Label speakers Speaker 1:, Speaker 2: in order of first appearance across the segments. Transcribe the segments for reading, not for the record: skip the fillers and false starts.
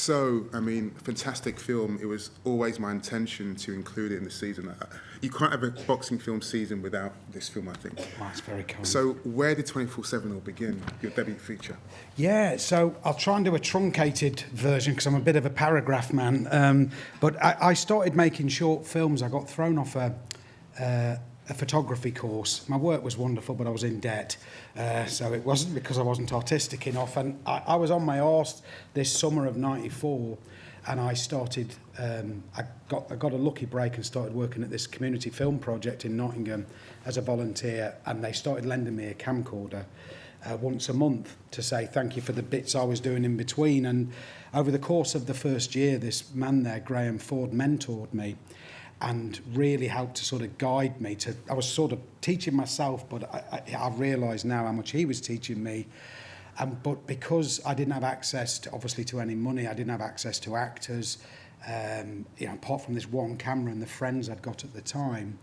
Speaker 1: So, I mean, fantastic film. It was always my intention to include it in the season. You can't have a boxing film season without this film, I think.
Speaker 2: Oh, that's very kind.
Speaker 1: So, where did 24/7 all begin, your debut feature?
Speaker 2: Yeah, so I'll try and do a truncated version because I'm a bit of a paragraph man. But I started making short films. I got thrown off a photography course. My work was wonderful, but I was in debt. So it wasn't because I wasn't artistic enough. And I was on my arse this summer of '94, and I started, I got a lucky break and started working at this community film project in Nottingham as a volunteer, and they started lending me a camcorder once a month to say thank you for the bits I was doing in between. And over the course of the first year, this man there, Graham Ford, mentored me and really helped to sort of guide me to, I was sort of teaching myself, but I realise now how much he was teaching me. But because I didn't have access to, obviously, to any money, I didn't have access to actors, apart from this one camera and the friends I'd got at the time,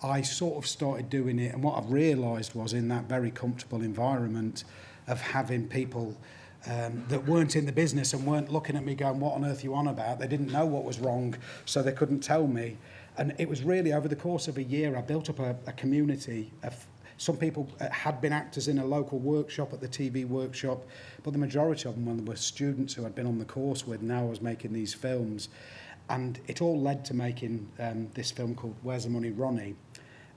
Speaker 2: I sort of started doing it. And what I've realised was in that very comfortable environment of having people that weren't in the business and weren't looking at me going, what on earth are you on about? They didn't know what was wrong, so they couldn't tell me. And it was really over the course of a year, I built up a community of some people had been actors in a local workshop at the TV workshop, but the majority of them were students who I'd been on the course with. Now I was making these films, and it all led to making this film called Where's the Money, Ronnie,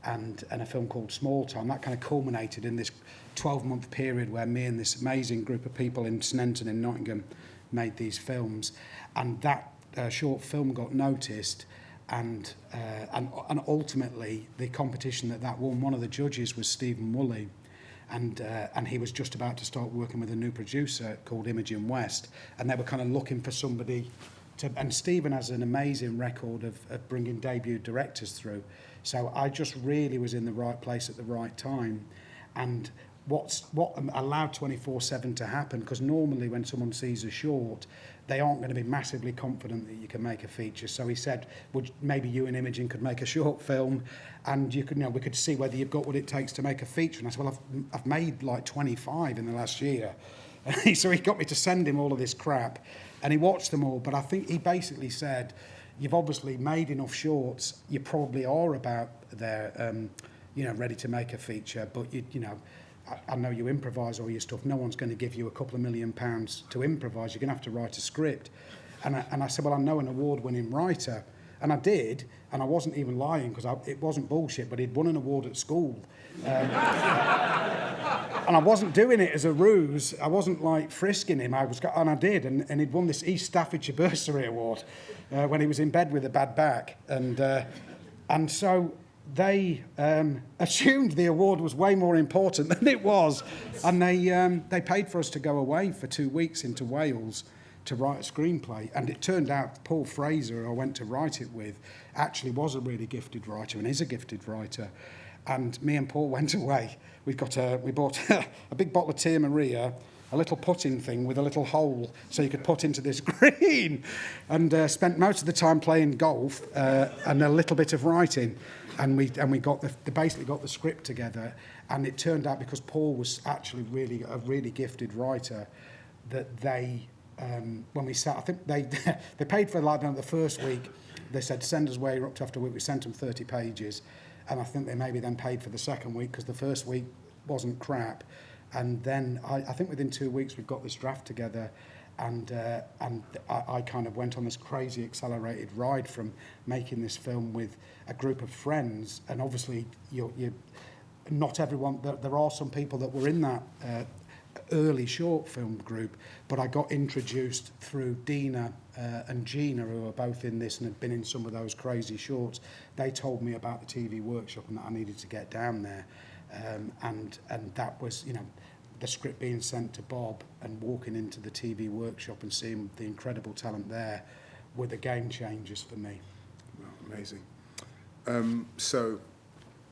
Speaker 2: and a film called Small Time. That kind of culminated in this 12-month period where me and this amazing group of people in Sneinton in Nottingham made these films, and that short film got noticed, and ultimately the competition that won, one of the judges was Stephen Woolley, and he was just about to start working with a new producer called Imogen West, and they were kind of looking for somebody to, and Stephen has an amazing record of bringing debut directors through. So I just really was in the right place at the right time. And what allowed 24/7 to happen, because normally when someone sees a short, they aren't going to be massively confident that you can make a feature. So he said, maybe you and Imogen could make a short film, and we could see whether you've got what it takes to make a feature. And I said, well, I've made like 25 in the last year. So he got me to send him all of this crap, and he watched them all. But I think he basically said, you've obviously made enough shorts. You probably are about there, ready to make a feature. But I know you improvise all your stuff. No one's going to give you a couple of £1 million to improvise. You're going to have to write a script. And I said, well, I know an award-winning writer. And I did, and I wasn't even lying because it wasn't bullshit, but he'd won an award at school. And I wasn't doing it as a ruse. I wasn't like frisking him. And I did, and he'd won this East Staffordshire Bursary Award when he was in bed with a bad back. And so they assumed the award was way more important than it was, and they paid for us to go away for 2 weeks into Wales to write a screenplay. And it turned out Paul Fraser, who I went to write it with, actually was a really gifted writer and is a gifted writer. And me and Paul went away. We bought a big bottle of Tia Maria, a little putting thing with a little hole so you could put into this green, and spent most of the time playing golf and a little bit of writing. And we basically got the script together. And it turned out, because Paul was actually a really gifted writer, that they, when we sat, I think they paid for the first week. They said, send us where you're up to after a week. We sent them 30 pages. And I think they maybe then paid for the second week because the first week wasn't crap. And then I think within 2 weeks we've got this draft together, and I kind of went on this crazy accelerated ride from making this film with a group of friends. And obviously you not everyone, there are some people that were in that early short film group, but I got introduced through Dina and Gina, who are both in this and had been in some of those crazy shorts. They told me about the TV workshop and that I needed to get down there, and that was, the script being sent to Bob and walking into the TV workshop and seeing the incredible talent there were the game changers for me.
Speaker 1: Well, amazing. So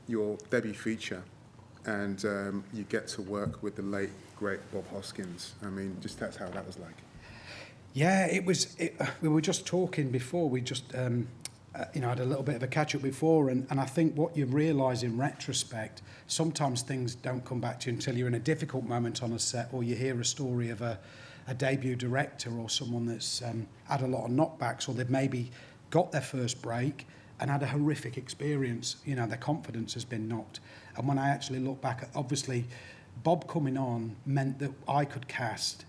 Speaker 1: your debut feature, and you get to work with the late, great Bob Hoskins. I mean, just that's how that was like.
Speaker 2: Yeah, we were just talking before. We just, had a little bit of a catch-up before, and I think what you realise in retrospect, sometimes things don't come back to you until you're in a difficult moment on a set, or you hear a story of a a debut director or someone that's had a lot of knockbacks, or they've maybe got their first break and had a horrific experience. You know, their confidence has been knocked. And when I actually look back at, obviously, Bob coming on meant that I could cast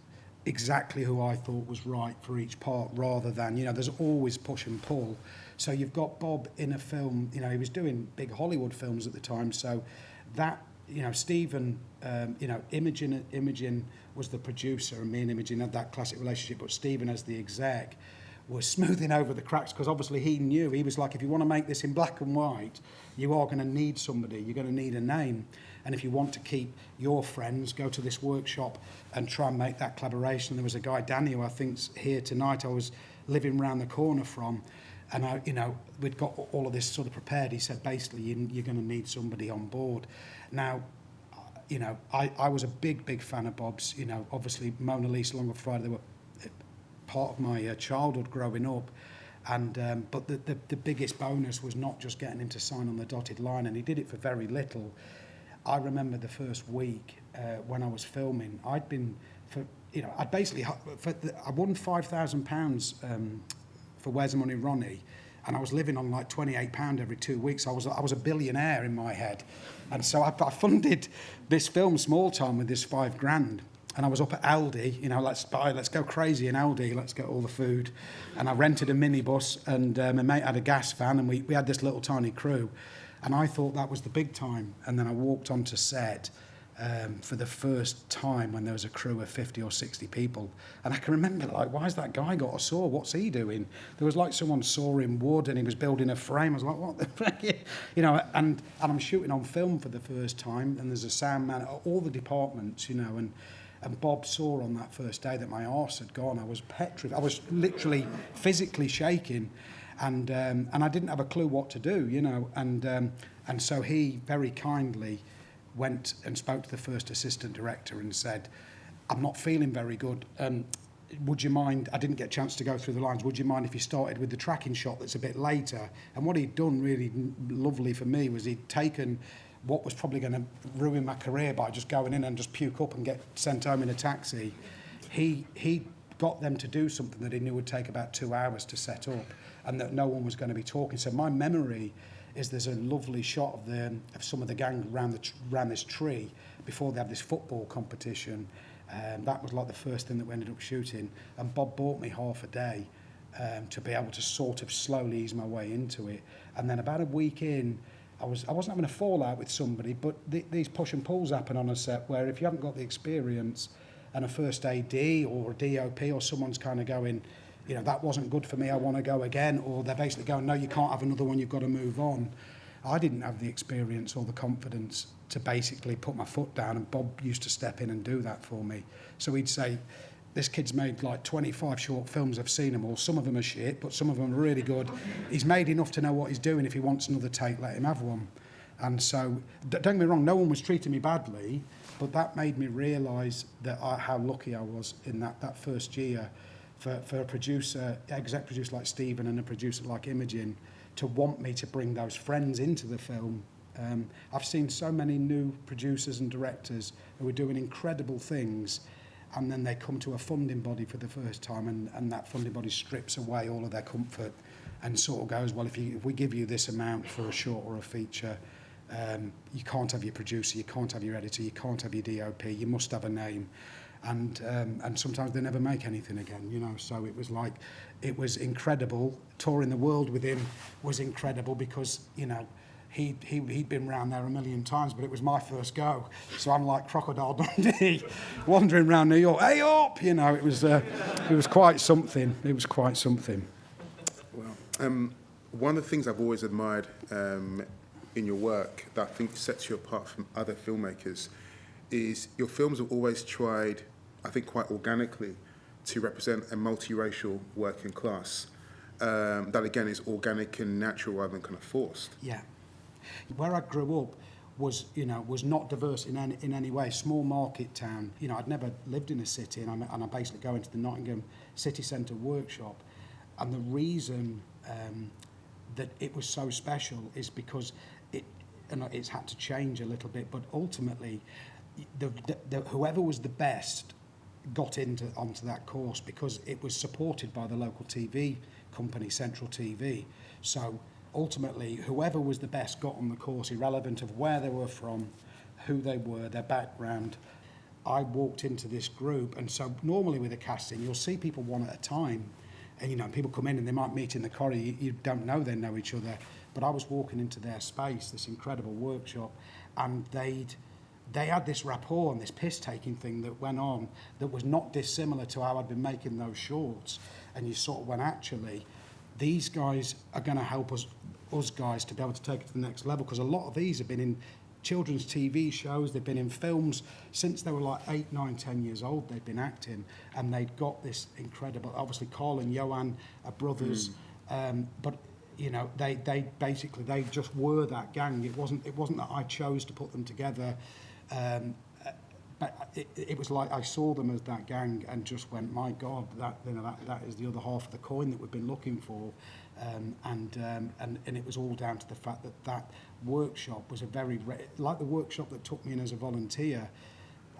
Speaker 2: exactly who I thought was right for each part, rather than, you know, there's always push and pull. So you've got Bob in a film, you know, he was doing big Hollywood films at the time, so that, you know, Stephen, you know, Imogen was the producer, and me and Imogen had that classic relationship, but Stephen as the exec was smoothing over the cracks, because obviously he knew, he was like, if you want to make this in black and white, you are going to need somebody, you're going to need a name. And if you want to keep your friends, go to this workshop and try and make that collaboration. There was a guy, Danny, who I think's here tonight, I was living round the corner from, and I, you know, we'd got all of this sort of prepared. He said, basically, you're going to need somebody on board. Now, you know, I was a big fan of Bob's. You know, obviously, Mona Lisa, Long of Friday, they were part of my childhood growing up. And but the biggest bonus was not just getting him to sign on the dotted line, and he did it for very little. I remember the first week when I was filming, I'd been, for, you know, I'd basically, I won £5,000 for Where's the Money, Ronnie, and I was living on like £28 every 2 weeks. I was a billionaire in my head. And so I funded this film, Small Time, with this £5,000. And I was up at Aldi, you know, let's go crazy in Aldi, let's get all the food. And I rented a minibus, and my mate had a gas van, and we had this little tiny crew. And I thought that was the big time. And then I walked onto set for the first time when there was a crew of 50 or 60 people. And I can remember, like, why has that guy got a saw? What's he doing? There was like someone sawing wood, and he was building a frame. I was like, what the fuck? You know, and I'm shooting on film for the first time, and there's a sound man, all the departments, you know, and Bob saw on that first day that my arse had gone. I was petrified. I was literally physically shaking. And I didn't have a clue what to do, you know, and so he very kindly went and spoke to the first assistant director and said, I'm not feeling very good. Would you mind, I didn't get a chance to go through the lines, would you mind if you started with the tracking shot that's a bit later? And what he'd done really lovely for me was he'd taken what was probably going to ruin my career by just going in and just puke up and get sent home in a taxi. He got them to do something that he knew would take about 2 hours to set up, and that no one was going to be talking. So my memory is there's a lovely shot of some of the gang around this tree before they have this football competition. That was like the first thing that we ended up shooting. And Bob bought me half a day to be able to sort of slowly ease my way into it. And then about a week in, I wasn't having a fallout with somebody, but these push and pulls happen on a set where if you haven't got the experience, and a first AD or a DOP or someone's kind of going, you know, that wasn't good for me, I want to go again, or they're basically going, no, you can't have another one, you've got to move on. I didn't have the experience or the confidence to basically put my foot down, and Bob used to step in and do that for me. So he'd say, this kid's made like 25 short films, I've seen them all, some of them are shit, but some of them are really good. He's made enough to know what he's doing. If he wants another take, let him have one. And so, don't get me wrong, no one was treating me badly, but that made me realise that how lucky I was in that first year for a producer, exec producer like Stephen and a producer like Imogen, to want me to bring those friends into the film. I've seen so many new producers and directors who are doing incredible things, and then they come to a funding body for the first time, and that funding body strips away all of their comfort and sort of goes, well, if we give you this amount for a short or a feature, you can't have your producer, you can't have your editor, you can't have your DOP, you must have a name. And sometimes they never make anything again, you know. So it was incredible. Touring the world with him was incredible because, you know, he'd been round there a million times, but it was my first go. So I'm like Crocodile Dundee, wandering around New York, hey up, you know. It was quite something. It was quite something.
Speaker 1: Well, one of the things I've always admired in your work that I think sets you apart from other filmmakers is your films have always tried, I think quite organically, to represent a multiracial working class. That again is organic and natural rather than kind of forced.
Speaker 2: Yeah. Where I grew up was not diverse in any way. Small market town. You know, I'd never lived in a city, and I basically go into the Nottingham city centre workshop. And the reason that it was so special is because it's had to change a little bit, but ultimately, whoever was the best got onto that course because it was supported by the local TV company, Central TV. So ultimately, whoever was the best got on the course, irrelevant of where they were from, who they were, their background. I walked into this group, and so normally with a casting, you'll see people one at a time, and people come in and they might meet in the corridor. You don't know they know each other, but I was walking into their space, this incredible workshop, and they had this rapport and this piss-taking thing that went on that was not dissimilar to how I'd been making those shorts. And you sort of went, actually, these guys are going to help us guys to be able to take it to the next level, because a lot of these have been in children's TV shows, they've been in films since they were like 8, 9, 10 years old. They've been acting, and they'd got this incredible, obviously Carl and Johan are brothers, but they basically, they just were that gang. It wasn't that I chose to put them together. But it was like I saw them as that gang and just went, my God, that is the other half of the coin that we've been looking for, and it was all down to the fact that workshop was like the workshop that took me in as a volunteer.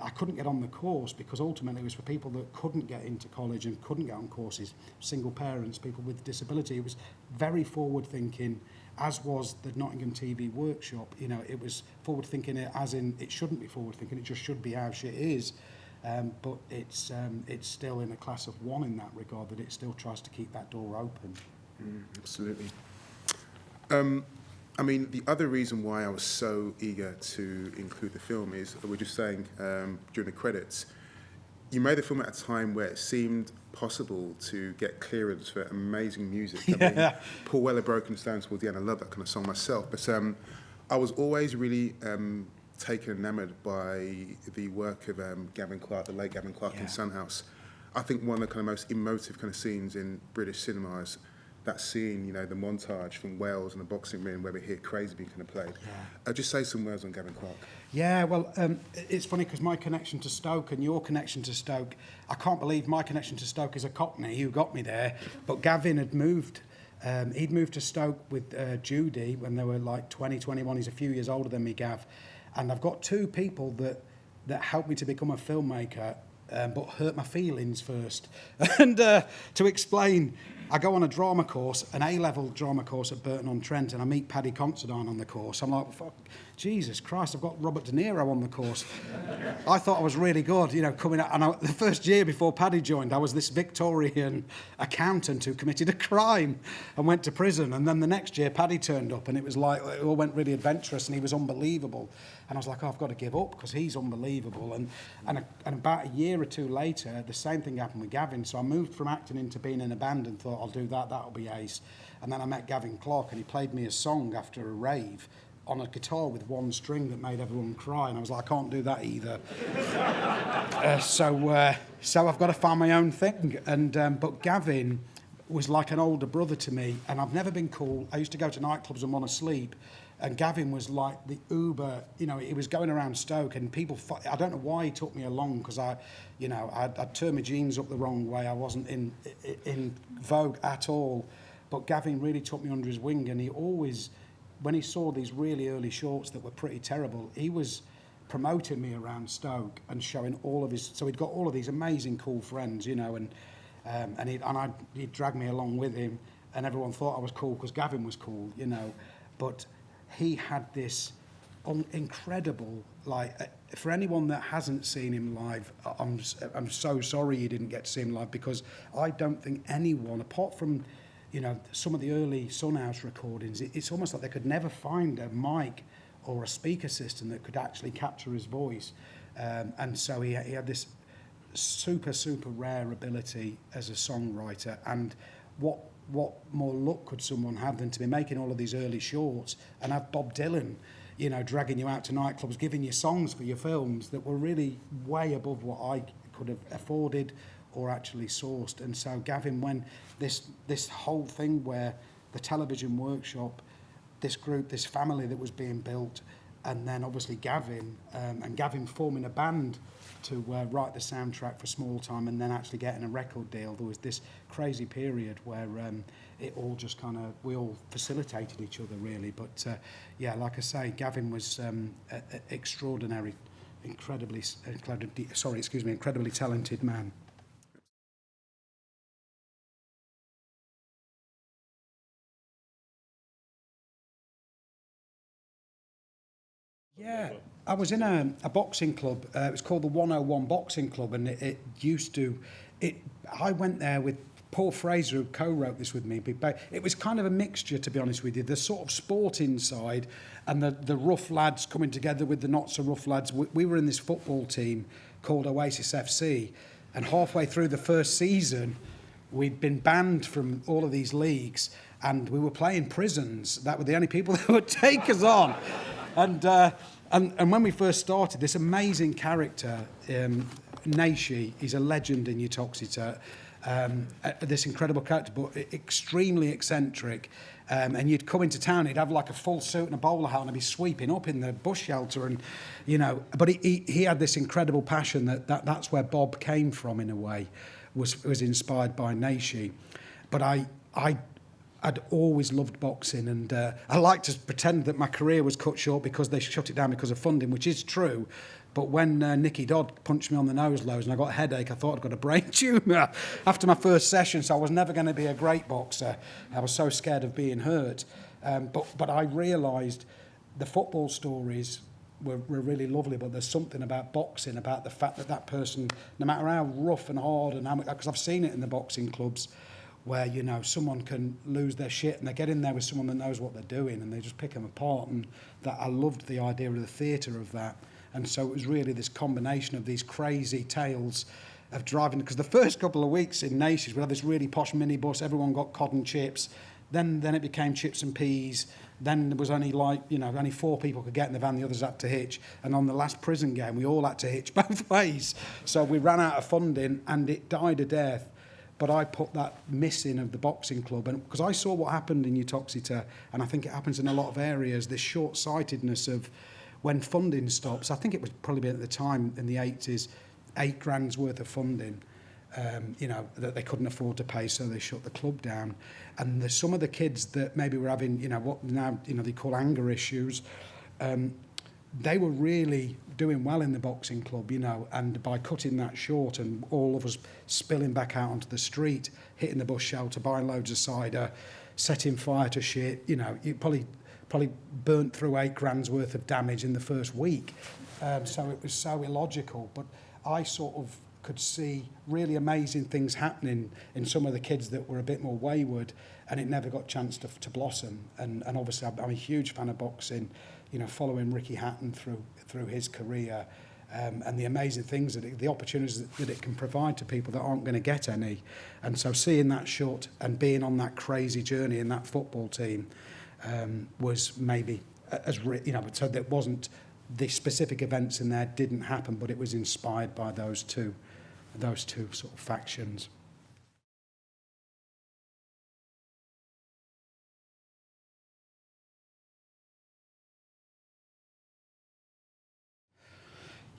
Speaker 2: I couldn't get on the course because ultimately it was for people that couldn't get into college and couldn't get on courses, single parents, people with disability. It was very forward thinking, as was the Nottingham TV workshop. It was forward thinking as in it shouldn't be forward thinking, it just should be how shit is. But it's still in a class of one in that regard, that it still tries to keep that door open.
Speaker 1: Absolutely. The other reason why I was so eager to include the film is, we were just saying during the credits, you made the film at a time where it seemed possible to get clearance for amazing music. Paul Weller, Broken Stones towards the end. I love that kind of song myself. But I was always really taken and enamoured by the work of Gavin Clark, the late Gavin Clark in Son House. I think one of the kind of most emotive kind of scenes in British cinema is that scene, the montage from Wales and the boxing ring where we hear Crazy being kind of played. Just say some words on Gavin Clark. Yeah, well,
Speaker 2: it's funny because my connection to Stoke and your connection to Stoke, I can't believe my connection to Stoke is a Cockney who got me there, but Gavin had moved. He'd moved to Stoke with Judy when they were like 20, 21. He's a few years older than me, Gav. And I've got two people that helped me to become a filmmaker, but hurt my feelings first. And to explain, I go on a drama course, an A-level drama course at Burton-on-Trent, and I meet Paddy Considine on the course. I'm like, fuck, Jesus Christ, I've got Robert De Niro on the course. I thought I was really good, coming out. And the first year before Paddy joined, I was this Victorian accountant who committed a crime and went to prison. And then the next year, Paddy turned up, and it was like, it all went really adventurous, and he was unbelievable. And I was like, I've got to give up because he's unbelievable. And about a year or two later, the same thing happened with Gavin. So I moved from acting into being in a band and thought, I'll do that, that'll be ace. And then I met Gavin Clark, and he played me a song after a rave on a guitar with one string that made everyone cry. And I was like, I can't do that either. So I've got to find my own thing. But Gavin was like an older brother to me, and I've never been cool. I used to go to nightclubs and want to sleep. And Gavin was like the Uber, he was going around Stoke, and people, I don't know why he took me along, because I'd turned my jeans up the wrong way. I wasn't in vogue at all. But Gavin really took me under his wing, and he always, when he saw these really early shorts that were pretty terrible, he was promoting me around Stoke and showing all of his, so he'd got all of these amazing cool friends, and he'd drag me along with him, and everyone thought I was cool because Gavin was cool, but he had this incredible, for anyone that hasn't seen him live, I'm so sorry you didn't get to see him live, because I don't think anyone, apart from, some of the early Son House recordings, it's almost like they could never find a mic or a speaker system that could actually capture his voice. And so he had this super, super rare ability as a songwriter. And what more luck could someone have than to be making all of these early shorts and have Bob Dylan, dragging you out to nightclubs, giving you songs for your films that were really way above what I could have afforded or actually sourced. And so Gavin, when this whole thing where the television workshop, this group, this family that was being built, and then obviously Gavin, and Gavin forming a band to write the soundtrack for Small Time, and then actually getting a record deal, there was this crazy period where it all just we all facilitated each other really. But like I say, Gavin was extraordinary incredibly talented man. Yeah, I was in a boxing club. It was called the 101 Boxing Club, and it used to. I went there with Paul Fraser, who co-wrote this with me. It was kind of a mixture, to be honest with you. The sort of sporting side and the rough lads coming together with the not so rough lads. We were in this football team called Oasis FC, and halfway through the first season, we'd been banned from all of these leagues, and we were playing prisons. That were the only people that would take us on. And when we first started, this amazing character, Naishi, he's a legend in Uttoxeter, this incredible character, but extremely eccentric. And you'd come into town, he'd have like a full suit and a bowler hat, and he'd be sweeping up in the bush shelter, and but he had this incredible passion that's where Bob came from in a way, was inspired by Naishi. But I'd always loved boxing, and I like to pretend that my career was cut short because they shut it down because of funding, which is true. But when Nicky Dodd punched me on the nose loads and I got a headache, I thought I'd got a brain tumour after my first session, so I was never going to be a great boxer. I was so scared of being hurt. But I realised the football stories were really lovely, but there's something about boxing, about the fact that person, no matter how rough and hard, and because I've seen it in the boxing clubs, where someone can lose their shit and they get in there with someone that knows what they're doing and they just pick them apart, and that I loved the idea of the theatre of that. And so it was really this combination of these crazy tales of driving, because the first couple of weeks in Nations we had this really posh minibus, everyone got cod and chips, then it became chips and peas, then there was only only 4 people could get in the van, the others had to hitch, and on the last prison game we all had to hitch both ways, so we ran out of funding and it died a death. But I put that missing of the boxing club, and because I saw what happened in Uttoxeter, and I think it happens in a lot of areas, this short-sightedness of when funding stops. I think it was probably at the time in the 80s, £8,000 worth of funding, that they couldn't afford to pay, so they shut the club down. And there's some of the kids that maybe were having, what now they call anger issues. They were really doing well in the boxing club, and by cutting that short and all of us spilling back out onto the street, hitting the bus shelter, buying loads of cider, setting fire to shit, you probably burnt through £8,000 worth of damage in the first week. So it was so illogical. But I sort of could see really amazing things happening in some of the kids that were a bit more wayward, and it never got a chance to blossom. And obviously I'm a huge fan of boxing, following Ricky Hatton through his career, and the amazing things the opportunities that it can provide to people that aren't going to get any. And so seeing that shot and being on that crazy journey in that football team was maybe so that wasn't the specific events in there didn't happen, but it was inspired by those two sort of factions.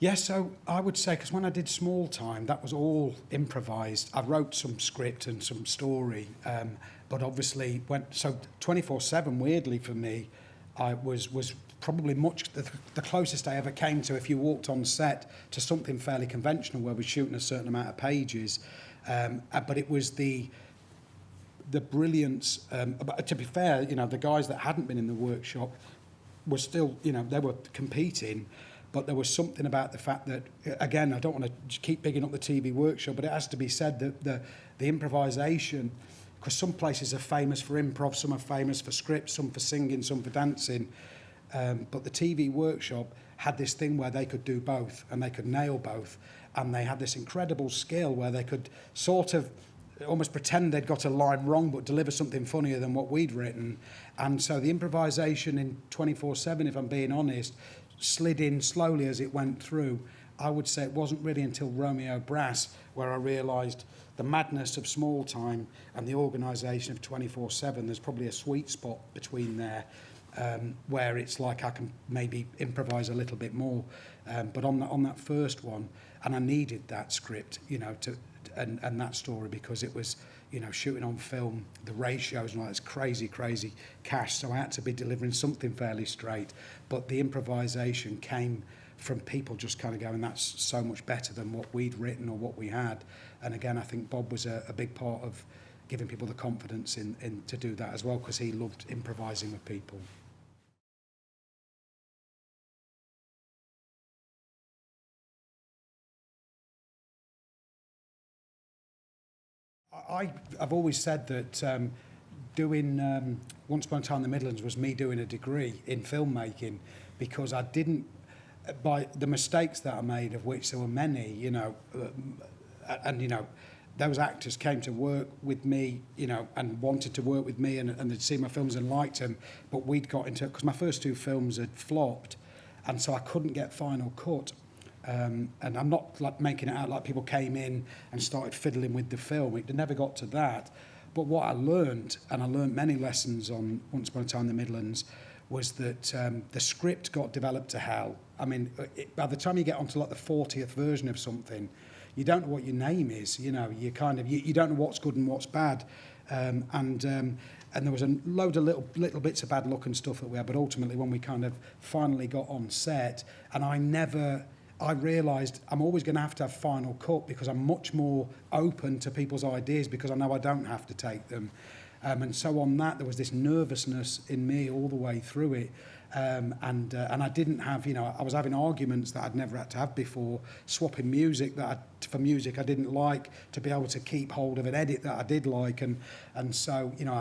Speaker 2: Yeah, so I would say, because when I did Small Time, that was all improvised. I wrote some script and some story, but obviously 24/7, weirdly for me, I was probably much the closest I ever came to, if you walked on set, to something fairly conventional where we're shooting a certain amount of pages. But it was the brilliance. But to be fair, the guys that hadn't been in the workshop were still, they were competing. But there was something about the fact that, again, I don't want to keep bigging up the TV workshop, but it has to be said that the improvisation, because some places are famous for improv, some are famous for scripts, some for singing, some for dancing. But the TV workshop had this thing where they could do both and they could nail both. And they had this incredible skill where they could sort of almost pretend they'd got a line wrong but deliver something funnier than what we'd written. And so the improvisation in 24/7, if I'm being honest, slid in slowly as it went through. I would say it wasn't really until Romeo Brass where I realised the madness of Small Time and the organisation of 24/7. There's probably a sweet spot between there, where it's like I can maybe improvise a little bit more. But on that first one, and I needed that script, and that story, because it was, shooting on film, the ratios and all that's crazy cash. So I had to be delivering something fairly straight. But the improvisation came from people just kind of going, that's so much better than what we'd written or what we had. And again, I think Bob was a big part of giving people the confidence in to do that as well, because he loved improvising with people. I've always said that doing Once Upon a Time in the Midlands was me doing a degree in filmmaking, because I didn't, by the mistakes that I made, of which there were many, you know, and you know, those actors came to work with me, you know, and wanted to work with me, and they'd seen my films and liked them, but we'd got into, because my first two films had flopped, and so I couldn't get final cut. And I'm not like making it out like people came in and started fiddling with the film. It never got to that. But what I learned, and I learned many lessons on Once Upon a Time in the Midlands, was that the script got developed to hell. I mean, by the time you get onto like the 40th version of something, you don't know what your name is. You know, you kind of you don't know what's good and what's bad. And there was a load of little bits of bad luck and stuff that we had. But ultimately, when we kind of finally got on set, and I realised I'm always going to have final cut, because I'm much more open to people's ideas, because I know I don't have to take them. And so on that, there was this nervousness in me all the way through it. And I didn't have, you know, I was having arguments that I'd never had to have before, swapping music for music I didn't like, to be able to keep hold of an edit that I did like. And so, you know,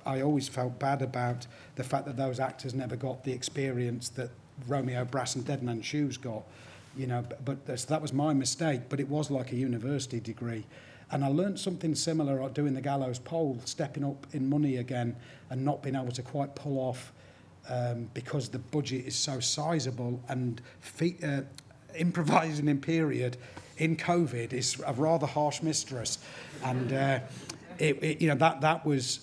Speaker 2: I always felt bad about the fact that those actors never got the experience that Romeo Brass and Dead Man's Shoes got. You know, but that was my mistake, but it was like a university degree. And I learned something similar doing the gallows pole, stepping up in money again and not being able to quite pull off because the budget is so sizable, and improvising in period in COVID is a rather harsh mistress. And you know, that was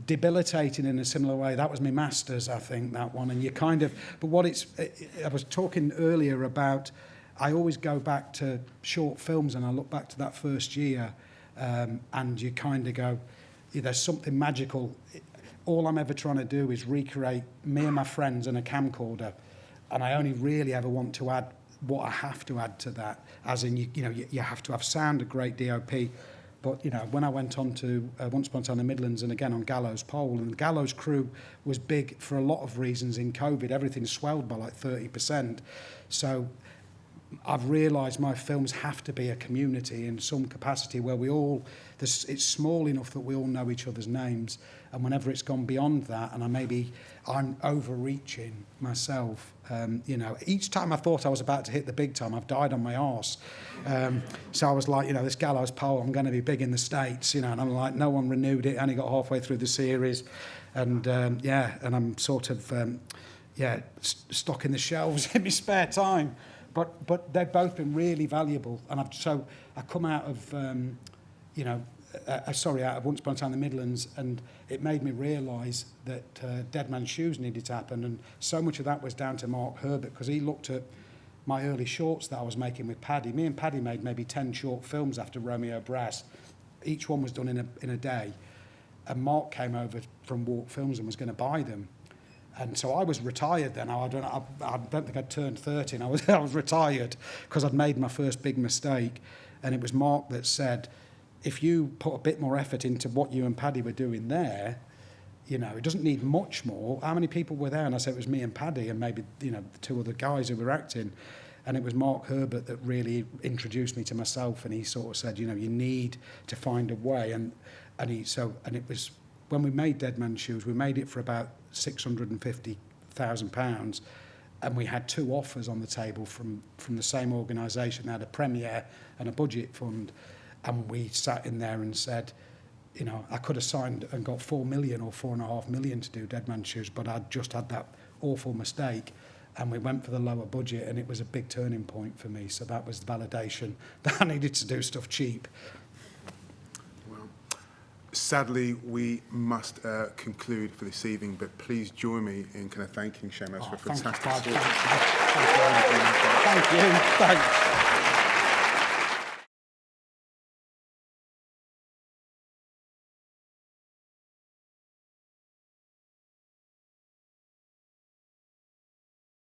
Speaker 2: debilitating in a similar way. That was my master's, I think, that one. And you kind of, but I was talking earlier about, I always go back to short films, and I look back to that first year, and you kind of go, there's something magical. All I'm ever trying to do is recreate me and my friends and a camcorder, and I only really ever want to add what I have to add to that, as in, you have to have sound, a great DOP. But, you know, when I went on to Once Upon a Time in the Midlands, and again on Gallows Pole, and the Gallows crew was big for a lot of reasons in COVID. Everything swelled by like 30%. So I've realised my films have to be a community in some capacity, where it's small enough that we all know each other's names. And whenever it's gone beyond that, and I'm overreaching myself, you know, each time I thought I was about to hit the big time, I've died on my arse. So I was like, you know, this Gallows Pole, I'm going to be big in the States, you know, and I'm like, no one renewed it, only got halfway through the series. And and I'm sort of, stocking the shelves in my spare time. But they've both been really valuable. And I come out of, out of Once Upon a Time in the Midlands, and it made me realise that Dead Man's Shoes needed to happen. And so much of that was down to Mark Herbert, because he looked at my early shorts that I was making with Paddy. Me and Paddy made maybe 10 short films after Romeo Brass. Each one was done in a day. And Mark came over from Walk Films and was going to buy them. And so I was retired then. I don't think I'd turned 30, and I was retired because I'd made my first big mistake. And it was Mark that said, if you put a bit more effort into what you and Paddy were doing there, you know, it doesn't need much more. How many people were there? And I said it was me and Paddy and maybe, you know, the two other guys who were acting. And it was Mark Herbert that really introduced me to myself, and he sort of said, you know, you need to find a way. And it was, when we made Dead Man's Shoes, we made it for about £650,000, and we had two offers on the table from the same organisation. They had a premiere and a budget fund, and we sat in there and said, you know, I could have signed and got 4 million or 4.5 million to do Dead Man's Shoes, but I'd just had that awful mistake, and we went for the lower budget, and it was a big turning point for me. So that was the validation that I needed to do stuff cheap.
Speaker 1: Sadly, we must conclude for this evening, but please join me in kind of thanking Seamus for a fantastic talk.
Speaker 2: Thank you. Thanks.